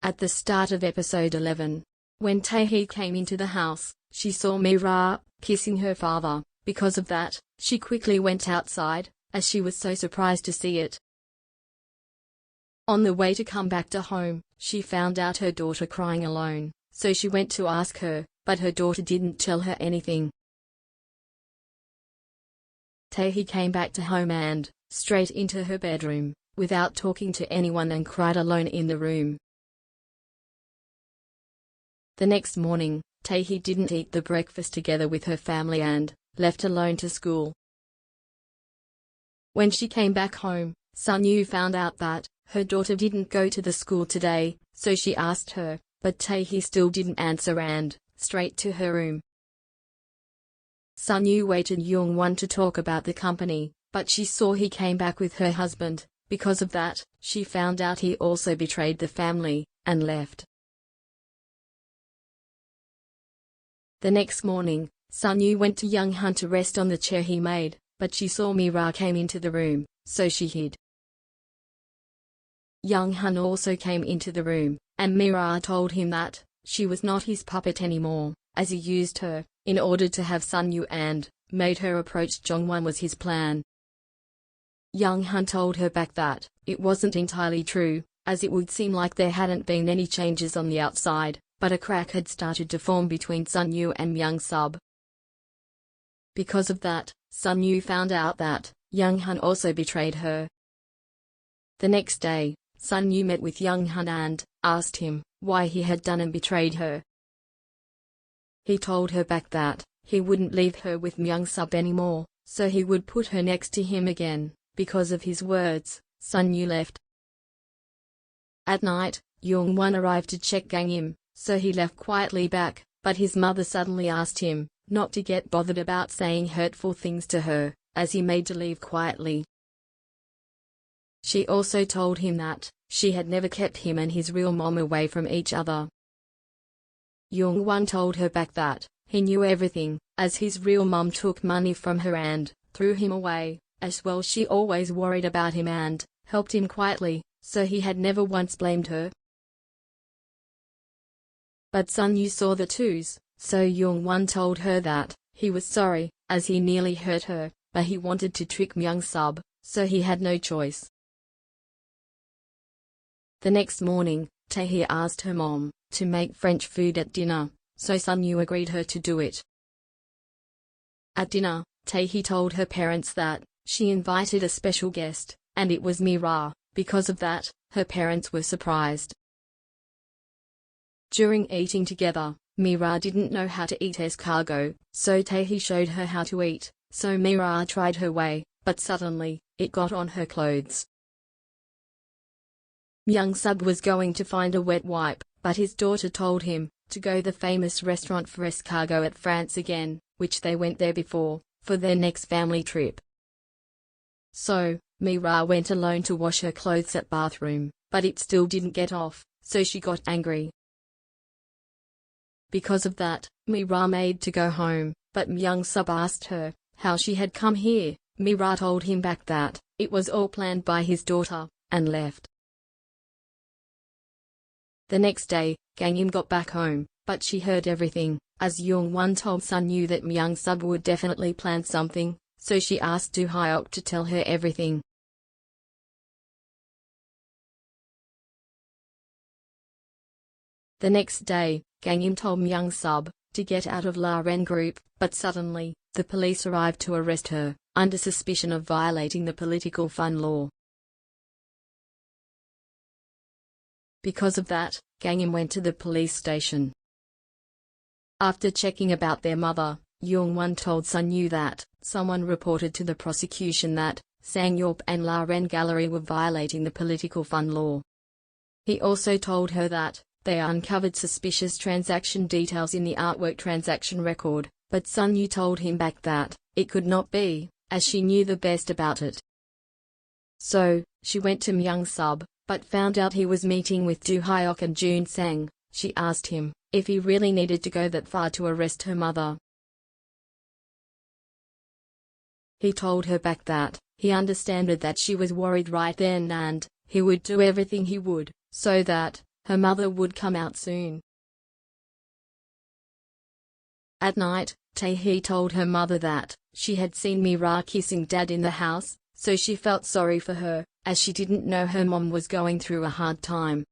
At the start of episode 11, when Tae-hee came into the house, she saw Mira kissing her father. Because of that, she quickly went outside, as she was so surprised to see it. On the way to come back to home, she found out her daughter crying alone, so she went to ask her, but her daughter didn't tell her anything. Tae-hee came back to home and, straight into her bedroom, without talking to anyone, and cried alone in the room. The next morning, Tae-hee didn't eat the breakfast together with her family and left alone to school. When she came back home, Sung-Jae found out that her daughter didn't go to the school today, so she asked her, but Tae-hee still didn't answer and straight to her room. Sung-Jae waited Yoon-A to talk about the company, but she saw he came back with her husband. Because of that, she found out he also betrayed the family and left. The next morning, Sung-Jae went to Yoon-A to rest on the chair he made, but she saw Mira came into the room, so she hid. Yoon-A also came into the room, and Mira told him that she was not his puppet anymore, as he used her in order to have Sung-Jae and made her approach Jeon was his plan. Yoon-A told her back that it wasn't entirely true, as it would seem like there hadn't been any changes on the outside, but a crack had started to form between Sung-Jae and Yoon-A. Because of that, Sung-Jae found out that Yoon-A also betrayed her. The next day, Sung-Jae met with Yoon-A and asked him why he had done and betrayed her. He told her back that he wouldn't leave her with Yoon-A anymore, so he would put her next to him again. Because of his words, Sung-Jae left. At night, Yoon-A arrived to check Gang-im, so he left quietly back, but his mother suddenly asked him not to get bothered about saying hurtful things to her, as he made to leave quietly. She also told him that she had never kept him and his real mom away from each other. Yoon-A told her back that he knew everything, as his real mom took money from her and threw him away. As well, she always worried about him and helped him quietly, so he had never once blamed her. But Sung-Jae saw the twos, so Yoon-A told her that he was sorry, as he nearly hurt her, but he wanted to trick Yoon-A, so he had no choice. The next morning, Tae-hee asked her mom to make French food at dinner, so Sung-Jae agreed her to do it. At dinner, Tae-hee told her parents that she invited a special guest, and it was Mira. Because of that, her parents were surprised. During eating together, Mira didn't know how to eat escargot, so Tae-hee showed her how to eat, so Mira tried her way, but suddenly, it got on her clothes. Yoon-A was going to find a wet wipe, but his daughter told him to go to the famous restaurant for escargot at France again, which they went there before, for their next family trip. So, Mira went alone to wash her clothes at bathroom, but it still didn't get off, so she got angry. Because of that, Mira made to go home, but Yoon-A asked her how she had come here. Mira told him back that it was all planned by his daughter, and left. The next day, Gang-im got back home, but she heard everything, as Yoon-A told Sung-Jae that Yoon-A would definitely plan something, so she asked Do-hyuk to tell her everything. The next day, Gang-im told Yoon-A to get out of La Ren group, but suddenly, the police arrived to arrest her, under suspicion of violating the political fund law. Because of that, Gang-im went to the police station. After checking about their mother, Yoon-A told Sung-Jae that someone reported to the prosecution that Sang-yeop and La Ren Gallery were violating the political fund law. He also told her that they uncovered suspicious transaction details in the artwork transaction record, but Sung-Jae told him back that it could not be, as she knew the best about it. So, she went to Yoon-A, but found out he was meeting with Do-hyuk and Jun-sang. She asked him if he really needed to go that far to arrest her mother. He told her back that he understood that she was worried right then and he would do everything he would, so that her mother would come out soon. At night, Tae-hee told her mother that she had seen Mira kissing Dad in the house, so she felt sorry for her, as she didn't know her mom was going through a hard time.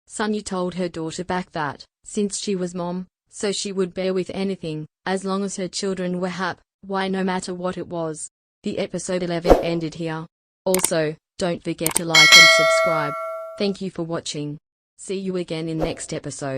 Sun-Jae told her daughter back that, since she was mom, so she would bear with anything, as long as her children were happy, why no matter what it was. The episode 11 ended here. Also, don't forget to like and subscribe. Thank you for watching. See you again in next episode.